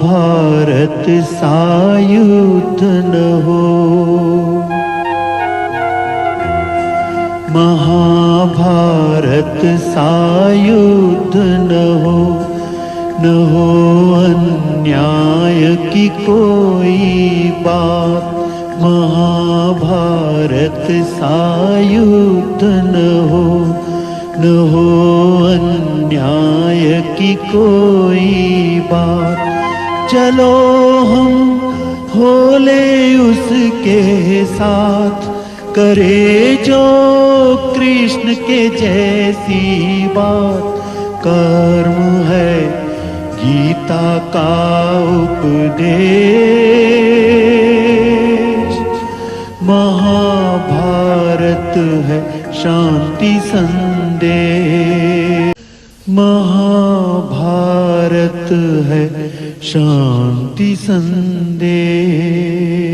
महाभारत सायुद्ध न हो, महाभारत सायुद्ध न हो अन्याय की कोई बात, महाभारत सायुद्ध न हो अन्याय की कोई बात। चलो हम होले उसके साथ, करे जो कृष्ण के जैसी बात। कर्म है गीता का उपदेश, महाभारत है शांति संदेश, महाभारत है शांति संदेश।